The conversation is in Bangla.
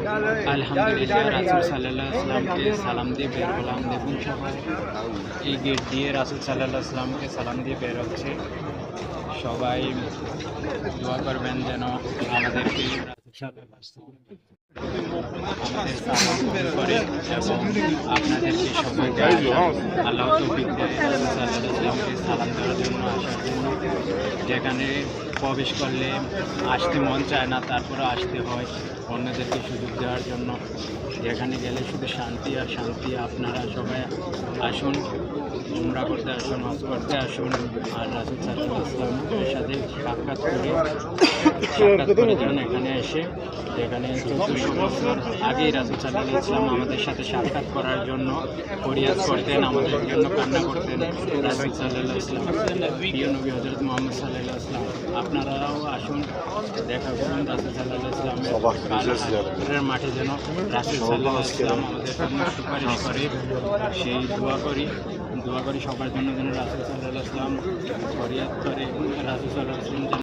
আলহামদুলিল্লাহ রাসূল সাল্লাল্লাহু আলাইহি ওয়াসাল্লামকে সালাম দিয়ে বের হলাম। দেখুন সবাই এই গেট দিয়ে রাসূল সাল্লাল্লাহু আলাইহি ওয়াসাল্লামকে সালাম দিয়ে বের হচ্ছে। সবাই দোয়া করবেন যেন আমাদেরকে আমাদের সালাম কবুল করে এবং আপনাদেরকে সবাইকে আল্লাহ তৌফিক দেয় রাসূল সাল্লাল্লাহু আলাইহি ওয়াসাল্লামকে সালাম দেওয়ার জন্য, আসার জন্য। যেখানে প্রবেশ করলে আসতে মন চায় না, তারপরে আসতে হয় অন্যদেরকে সুযোগ দেওয়ার জন্য। যেখানে গেলে শুধু শান্তি আর শান্তি। আপনারা সবাই আসুন, উমরা করতে আসুন, হজ করতে আসুন, আর রাসূল সাল্লাল্লাহু আলাইহি ওয়াসাল্লামের সাথে সাক্ষাৎ করে যান। এখানে এসে যেখানে 1400 বছর আগেই রাসূল সাল্লাল্লাহু আলাইহি ওয়াসাল্লাম আমাদের সাথে সাক্ষাৎ করার জন্য ফরিয়াদ করতেন, আমাদের জন্য কান্না করতেন রাসূল সাল্লাল্লাহু আলাইহি ওয়াসাল্লাম, প্রিয় নবী হযরত মুহাম্মদ সাল্লাল্লাহু আলাইহি ওয়াসাল্লাম। আপনারাও আসুন, দেখা করুন রাসূল সাল্লাল্লাহু আলাইহি ওয়াসাল্লামের মাঠে যেন রাসূল সাল্লাল্লাহু আলাইহি ওয়াসাল্লাম আমাদের জন্য সুপারিশ করে। সেই দোয়া করি সবার জন্য যেন রাসূল সাল্লাল্লাহু আলাইহি ওয়াসাল্লাম ফরিয়াদ করে রাসূল সাল্লাল্লাহু আলাইহি ওয়াসাল্লাম